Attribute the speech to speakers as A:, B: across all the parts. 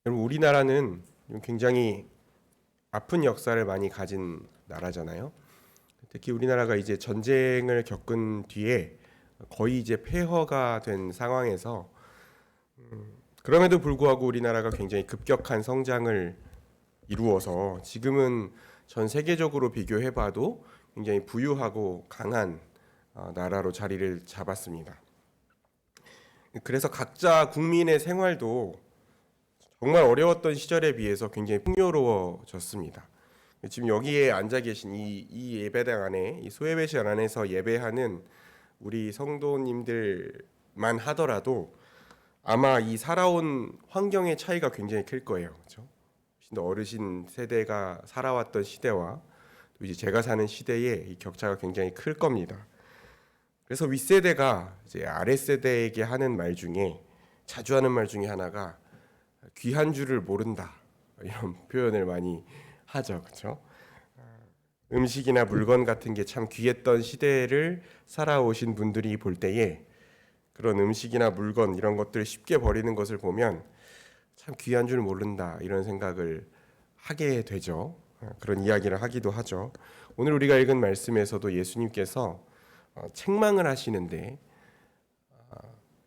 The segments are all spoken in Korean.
A: 여러분, 우리나라는 굉장히 아픈 역사를 많이 가진 나라잖아요. 특히 우리나라가 이제 전쟁을 겪은 뒤에 거의 이제 폐허가 된 상황에서 그럼에도 불구하고 우리나라가 굉장히 급격한 성장을 이루어서 지금은 전 세계적으로 비교해봐도 굉장히 부유하고 강한 나라로 자리를 잡았습니다. 그래서 각자 국민의 생활도 정말 어려웠던 시절에 비해서 굉장히 풍요로워졌습니다. 지금 여기에 앉아 계신 이 예배당 안에, 이 소예배실 안에서 예배하는 우리 성도님들만 하더라도 아마 이 살아온 환경의 차이가 굉장히 클 거예요. 그렇죠? 어르신 세대가 살아왔던 시대와 또 이제 제가 사는 시대의 이 격차가 굉장히 클 겁니다. 그래서 윗세대가 이제 아랫세대에게 하는 말 중에 자주 하는 말 중에 하나가 귀한 줄을 모른다, 이런 표현을 많이 하죠. 그렇죠? 음식이나 물건 같은 게 참 귀했던 시대를 살아오신 분들이 볼 때에 그런 음식이나 물건 이런 것들을 쉽게 버리는 것을 보면 참 귀한 줄 모른다, 이런 생각을 하게 되죠. 그런 이야기를 하기도 하죠. 오늘 우리가 읽은 말씀에서도 예수님께서 책망을 하시는데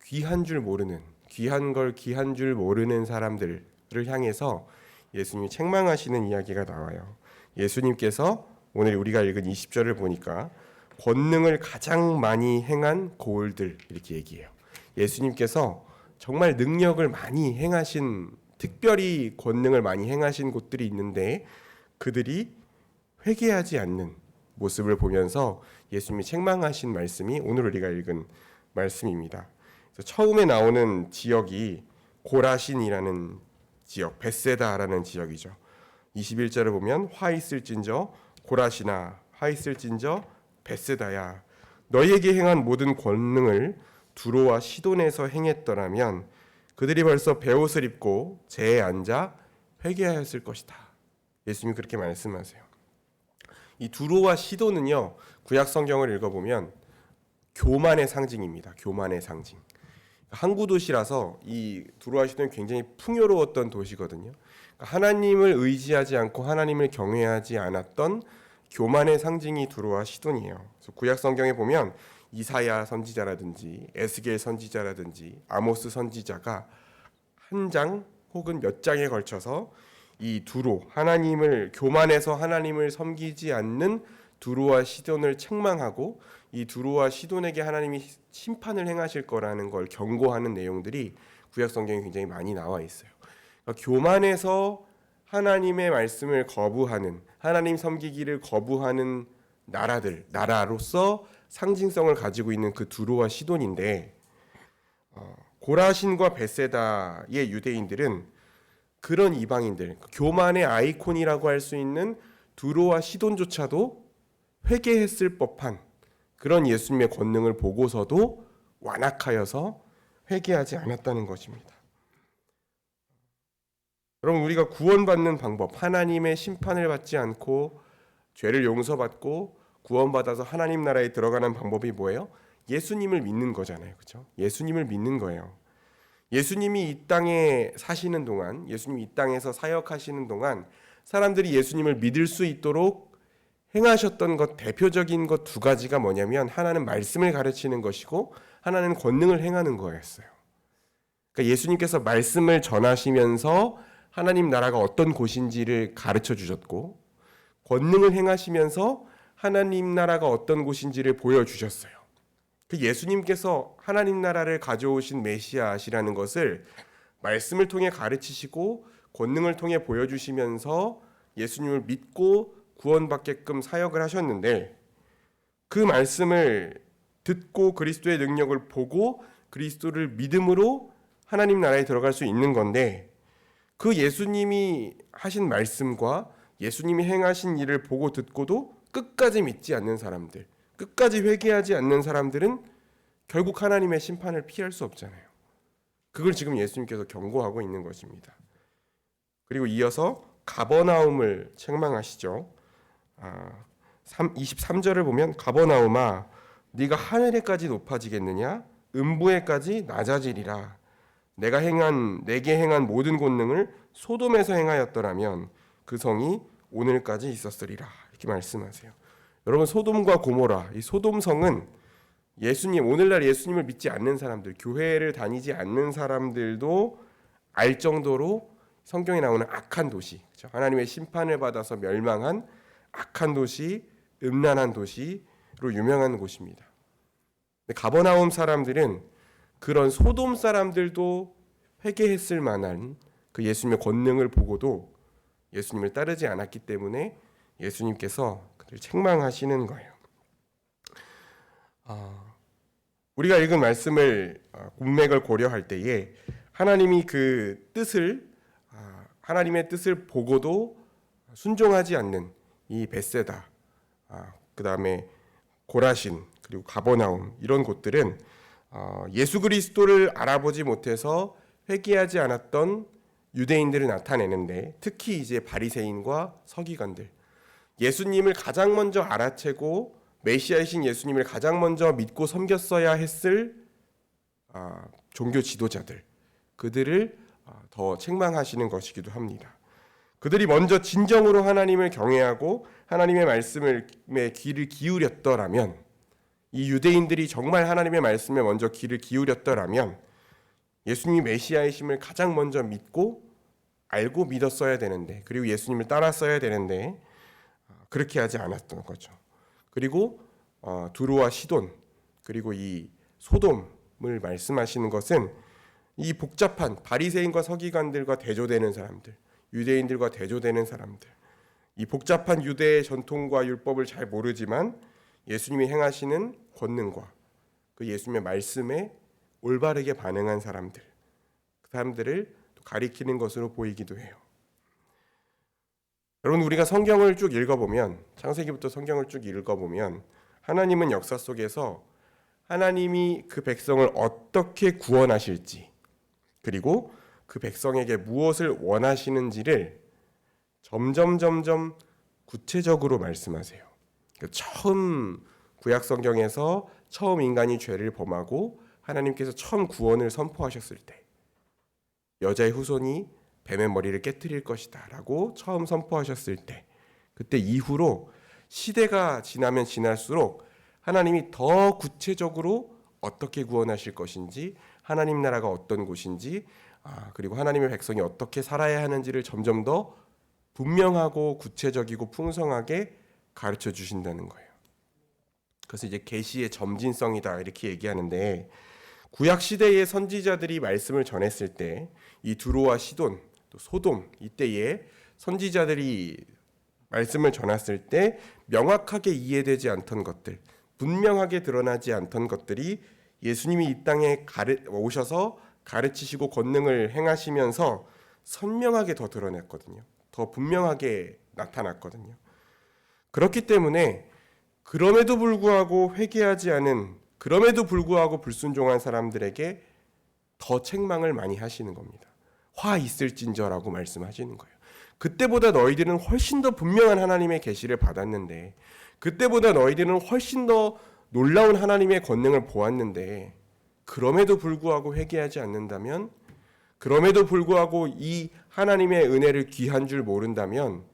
A: 귀한 줄 모르는, 귀한 걸 귀한 줄 모르는 사람들을 향해서 예수님이 책망하시는 이야기가 나와요. 예수님께서 오늘 우리가 읽은 20절을 보니까 권능을 가장 많이 행한 고을들, 이렇게 얘기해요. 예수님께서 정말 능력을 많이 행하신, 특별히 권능을 많이 행하신 곳들이 있는데 그들이 회개하지 않는 모습을 보면서 예수님이 책망하신 말씀이 오늘 우리가 읽은 말씀입니다. 처음에 나오는 지역이 고라신이라는 지역, 벳세다라는 지역이죠. 21절을 보면 화 있을진저 고라시나, 화 있을진저 벳세다야, 너희에게 행한 모든 권능을 두로와 시돈에서 행했더라면 그들이 벌써 베옷을 입고 재에 앉아 회개하였을 것이다. 예수님이 그렇게 말씀하세요. 이 두로와 시돈은요, 구약 성경을 읽어보면 교만의 상징입니다. 교만의 상징. 항구 도시라서 이 두로와 시돈은 굉장히 풍요로웠던 도시거든요. 하나님을 의지하지 않고 하나님을 경외하지 않았던 교만의 상징이 두로와 시돈이에요. 그래서 구약 성경에 보면 이사야 선지자라든지 에스겔 선지자라든지 아모스 선지자가 한 장 혹은 몇 장에 걸쳐서 이 두로, 하나님을 교만해서 하나님을 섬기지 않는 두로와 시돈을 책망하고 이 두로와 시돈에게 하나님이 심판을 행하실 거라는 걸 경고하는 내용들이 구약 성경에 굉장히 많이 나와 있어요. 그러니까 교만해서 하나님의 말씀을 거부하는, 하나님 섬기기를 거부하는 나라로서 상징성을 가지고 있는 그 두로와 시돈인데, 고라신과 벳세다의 유대인들은 그런 이방인들, 교만의 아이콘이라고 할 수 있는 두로와 시돈조차도 회개했을 법한 그런 예수님의 권능을 보고서도 완악하여서 회개하지 않았다는 것입니다. 여러분, 우리가 구원받는 방법, 하나님의 심판을 받지 않고 죄를 용서받고 구원받아서 하나님 나라에 들어가는 방법이 뭐예요? 예수님을 믿는 거잖아요. 그렇죠? 예수님을 믿는 거예요. 예수님이 이 땅에 사시는 동안, 예수님이 이 땅에서 사역하시는 동안 사람들이 예수님을 믿을 수 있도록 행하셨던 것, 대표적인 것 두 가지가 뭐냐면 하나는 말씀을 가르치는 것이고 하나는 권능을 행하는 거였어요. 그러니까 예수님께서 말씀을 전하시면서 하나님 나라가 어떤 곳인지를 가르쳐 주셨고, 권능을 행하시면서 하나님 나라가 어떤 곳인지를 보여주셨어요. 그 예수님께서 하나님 나라를 가져오신 메시아시라는 것을 말씀을 통해 가르치시고 권능을 통해 보여주시면서 예수님을 믿고 구원받게끔 사역을 하셨는데, 그 말씀을 듣고 그리스도의 능력을 보고 그리스도를 믿음으로 하나님 나라에 들어갈 수 있는 건데, 그 예수님이 하신 말씀과 예수님이 행하신 일을 보고 듣고도 끝까지 믿지 않는 사람들, 끝까지 회개하지 않는 사람들은 결국 하나님의 심판을 피할 수 없잖아요. 그걸 지금 예수님께서 경고하고 있는 것입니다. 그리고 이어서 가버나움을 책망하시죠. 23절을 보면 가버나움아, 네가 하늘에까지 높아지겠느냐? 음부에까지 낮아지리라. 내게 행한 모든 권능을 소돔에서 행하였더라면 그 성이 오늘까지 있었으리라. 이렇게 말씀하세요. 여러분, 소돔과 고모라, 이 소돔성은 오늘날 예수님을 믿지 않는 사람들, 교회를 다니지 않는 사람들도 알 정도로 성경에 나오는 악한 도시, 그렇죠? 하나님의 심판을 받아서 멸망한 악한 도시, 음란한 도시로 유명한 곳입니다. 가버나움 사람들은 그런 소돔 사람들도 회개했을 만한 그 예수님의 권능을 보고도 예수님을 따르지 않았기 때문에 예수님께서 그들을 책망하시는 거예요. 우리가 읽은 말씀을 문맥을 고려할 때에 하나님의 뜻을 보고도 순종하지 않는 이 벳세다, 그 다음에 고라신, 그리고 가버나움, 이런 곳들은 예수 그리스도를 알아보지 못해서 회개하지 않았던 유대인들을 나타내는데, 특히 이제 바리새인과 서기관들, 예수님을 가장 먼저 알아채고 메시아이신 예수님을 가장 먼저 믿고 섬겼어야 했을 종교 지도자들, 그들을 더 책망하시는 것이기도 합니다. 그들이 먼저 진정으로 하나님을 경외하고 하나님의 말씀에 귀를 기울였더라면, 이 유대인들이 정말 하나님의 말씀에 먼저 귀를 기울였더라면 예수님이 메시아이심을 가장 먼저 믿고 알고 믿었어야 되는데, 그리고 예수님을 따랐어야 되는데 그렇게 하지 않았던 거죠. 그리고 두로와 시돈, 그리고 이 소돔을 말씀하시는 것은 이 복잡한 바리새인과 서기관들과 대조되는 사람들, 유대인들과 대조되는 사람들, 이 복잡한 유대의 전통과 율법을 잘 모르지만 예수님이 행하시는 권능과 그 예수님의 말씀에 올바르게 반응한 사람들, 그 사람들을 가리키는 것으로 보이기도 해요. 여러분, 우리가 성경을 쭉 읽어보면, 창세기부터 성경을 쭉 읽어보면 하나님은 역사 속에서 하나님이 그 백성을 어떻게 구원하실지, 그리고 그 백성에게 무엇을 원하시는지를 점점 구체적으로 말씀하세요. 처음 구약 성경에서 처음 인간이 죄를 범하고 하나님께서 처음 구원을 선포하셨을 때, 여자의 후손이 뱀의 머리를 깨트릴 것이다 라고 처음 선포하셨을 때, 그때 이후로 시대가 지나면 지날수록 하나님이 더 구체적으로 어떻게 구원하실 것인지, 하나님 나라가 어떤 곳인지, 그리고 하나님의 백성이 어떻게 살아야 하는지를 점점 더 분명하고 구체적이고 풍성하게 가르쳐 주신다는 거예요. 그래서 이제 계시의 점진성이다 이렇게 얘기하는데, 구약 시대의 선지자들이 말씀을 전했을 때 이 두로와 시돈, 또 소돔, 이때에 선지자들이 말씀을 전했을 때 명확하게 이해되지 않던 것들, 분명하게 드러나지 않던 것들이 예수님이 이 땅에 오셔서 가르치시고 권능을 행하시면서 선명하게 더 드러냈거든요. 더 분명하게 나타났거든요. 그렇기 때문에 그럼에도 불구하고 회개하지 않은, 그럼에도 불구하고 불순종한 사람들에게 더 책망을 많이 하시는 겁니다. 화 있을진저라고 말씀하시는 거예요. 그때보다 너희들은 훨씬 더 분명한 하나님의 계시를 받았는데, 그때보다 너희들은 훨씬 더 놀라운 하나님의 권능을 보았는데, 그럼에도 불구하고 회개하지 않는다면, 그럼에도 불구하고 이 하나님의 은혜를 귀한 줄 모른다면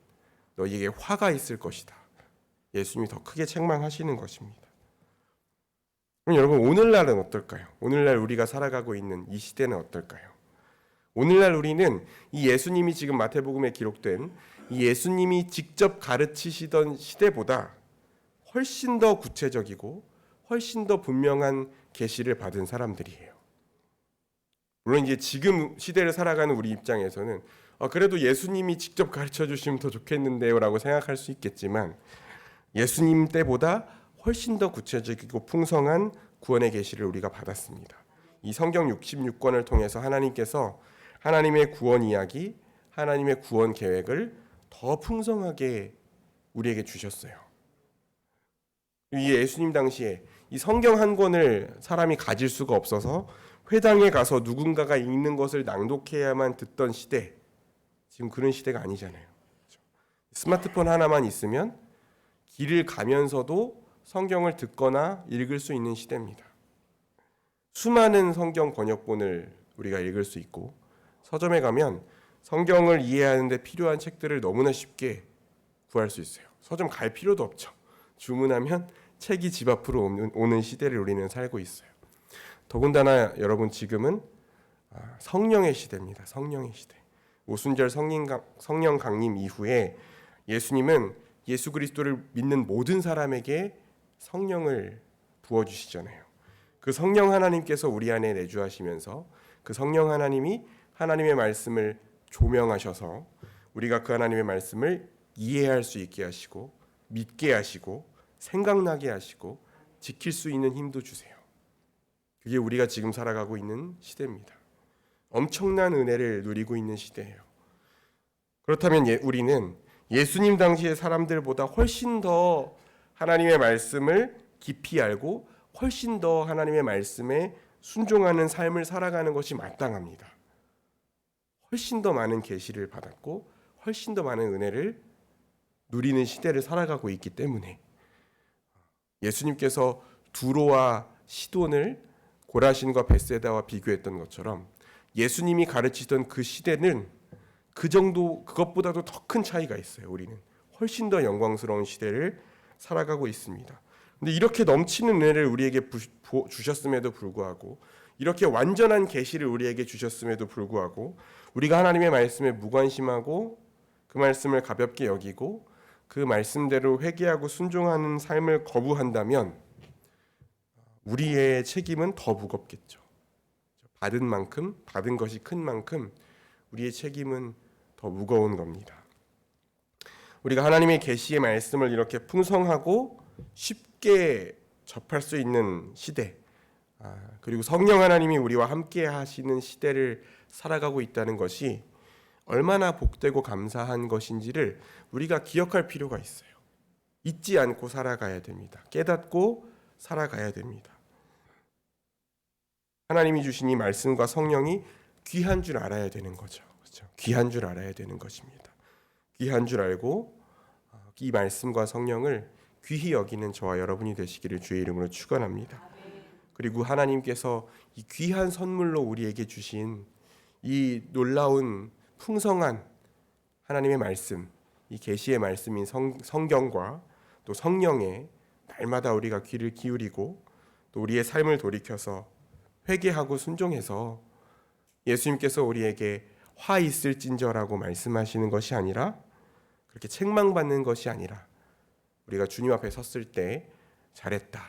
A: 너희에게 화가 있을 것이다. 예수님이 더 크게 책망하시는 것입니다. 그럼 여러분, 오늘날은 어떨까요? 오늘날 우리가 살아가고 있는 이 시대는 어떨까요? 오늘날 우리는 이 예수님이 지금 마태복음에 기록된 이 예수님이 직접 가르치시던 시대보다 훨씬 더 구체적이고 훨씬 더 분명한 계시를 받은 사람들이에요. 물론 이제 지금 시대를 살아가는 우리 입장에서는 그래도 예수님이 직접 가르쳐 주시면 더 좋겠는데요 라고 생각할 수 있겠지만, 예수님 때보다 훨씬 더 구체적이고 풍성한 구원의 계시를 우리가 받았습니다. 이 성경 66권을 통해서 하나님께서 하나님의 구원 이야기, 하나님의 구원 계획을 더 풍성하게 우리에게 주셨어요. 이 예수님 당시에 이 성경 한 권을 사람이 가질 수가 없어서 회당에 가서 누군가가 읽는 것을 낭독해야만 듣던 시대, 지금 그런 시대가 아니잖아요. 스마트폰 하나만 있으면 길을 가면서도 성경을 듣거나 읽을 수 있는 시대입니다. 수많은 성경 번역본을 우리가 읽을 수 있고, 서점에 가면 성경을 이해하는 데 필요한 책들을 너무나 쉽게 구할 수 있어요. 서점 갈 필요도 없죠. 주문하면 책이 집 앞으로 오는 시대를 우리는 살고 있어요. 더군다나 여러분, 지금은 성령의 시대입니다. 성령의 시대. 오순절 성령 강림 이후에 예수님은 예수 그리스도를 믿는 모든 사람에게 성령을 부어주시잖아요. 그 성령 하나님께서 우리 안에 내주하시면서 그 성령 하나님이 하나님의 말씀을 조명하셔서 우리가 그 하나님의 말씀을 이해할 수 있게 하시고, 믿게 하시고, 생각나게 하시고, 지킬 수 있는 힘도 주세요. 그게 우리가 지금 살아가고 있는 시대입니다. 엄청난 은혜를 누리고 있는 시대예요. 그렇다면 우리는 예수님 당시의 사람들보다 훨씬 더 하나님의 말씀을 깊이 알고 훨씬 더 하나님의 말씀에 순종하는 삶을 살아가는 것이 마땅합니다. 훨씬 더 많은 계시를 받았고 훨씬 더 많은 은혜를 누리는 시대를 살아가고 있기 때문에 예수님께서 두로와 시돈을 고라신과 벳세다와 비교했던 것처럼 예수님이 가르치던 그 시대는 그것보다도 더 큰 차이가 있어요. 우리는 훨씬 더 영광스러운 시대를 살아가고 있습니다. 근데 이렇게 넘치는 은혜를 우리에게 주셨음에도 불구하고, 이렇게 완전한 계시를 우리에게 주셨음에도 불구하고 우리가 하나님의 말씀에 무관심하고 그 말씀을 가볍게 여기고 그 말씀대로 회개하고 순종하는 삶을 거부한다면 우리의 책임은 더 무겁겠죠. 받은 만큼, 받은 것이 큰 만큼 우리의 책임은 더 무거운 겁니다. 우리가 하나님의 계시의 말씀을 이렇게 풍성하고 쉽게 접할 수 있는 시대, 그리고 성령 하나님이 우리와 함께 하시는 시대를 살아가고 있다는 것이 얼마나 복되고 감사한 것인지를 우리가 기억할 필요가 있어요. 잊지 않고 살아가야 됩니다. 깨닫고 살아가야 됩니다. 하나님이 주신 이 말씀과 성령이 귀한 줄 알아야 되는 거죠. 그렇죠? 귀한 줄 알아야 되는 것입니다. 귀한 줄 알고 이 말씀과 성령을 귀히 여기는 저와 여러분이 되시기를 주의 이름으로 축원합니다. 그리고 하나님께서 이 귀한 선물로 우리에게 주신 이 놀라운 풍성한 하나님의 말씀, 이 계시의 말씀인 성경과 또 성령에 날마다 우리가 귀를 기울이고 또 우리의 삶을 돌이켜서 회개하고 순종해서 예수님께서 우리에게 화 있을진저라고 말씀하시는 것이 아니라, 그렇게 책망받는 것이 아니라, 우리가 주님 앞에 섰을 때 잘했다,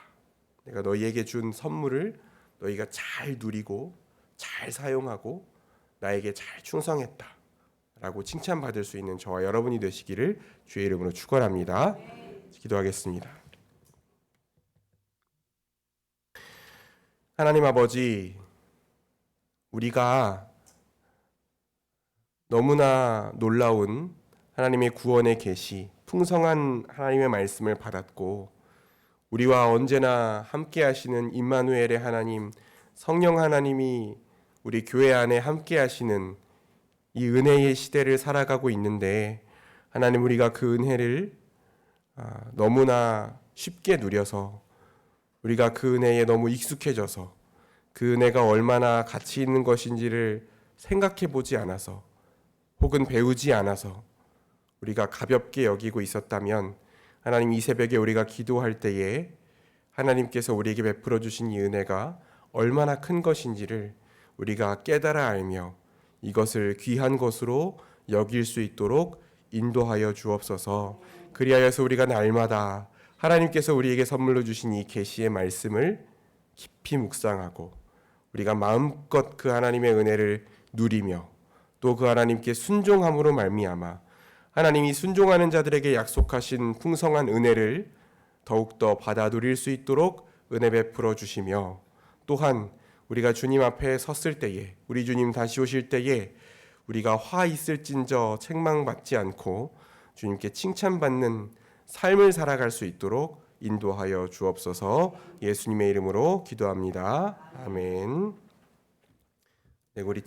A: 내가 너희에게 준 선물을 너희가 잘 누리고 잘 사용하고 나에게 잘 충성했다 라고 칭찬받을 수 있는 저와 여러분이 되시기를 주의 이름으로 축원합니다. 기도하겠습니다. 하나님 아버지, 우리가 너무나 놀라운 하나님의 구원의 계시, 풍성한 하나님의 말씀을 받았고 우리와 언제나 함께 하시는 임마누엘의 하나님, 성령 하나님이 우리 교회 안에 함께 하시는 이 은혜의 시대를 살아가고 있는데, 하나님, 우리가 그 은혜를 너무나 쉽게 누려서, 우리가 그 은혜에 너무 익숙해져서 그 은혜가 얼마나 가치 있는 것인지를 생각해 보지 않아서 혹은 배우지 않아서 우리가 가볍게 여기고 있었다면, 하나님, 이 새벽에 우리가 기도할 때에 하나님께서 우리에게 베풀어 주신 이 은혜가 얼마나 큰 것인지를 우리가 깨달아 알며 이것을 귀한 것으로 여길 수 있도록 인도하여 주옵소서. 그리하여서 우리가 날마다 하나님께서 우리에게 선물로 주신 이 계시의 말씀을 깊이 묵상하고 우리가 마음껏 그 하나님의 은혜를 누리며 또 그 하나님께 순종함으로 말미암아 하나님이 순종하는 자들에게 약속하신 풍성한 은혜를 더욱더 받아 누릴 수 있도록 은혜 베풀어 주시며, 또한 우리가 주님 앞에 섰을 때에, 우리 주님 다시 오실 때에 우리가 화 있을진저 책망받지 않고 주님께 칭찬받는 삶을 살아갈 수 있도록 인도하여 주옵소서. 예수님의 이름으로 기도합니다. 아멘. 네, 우리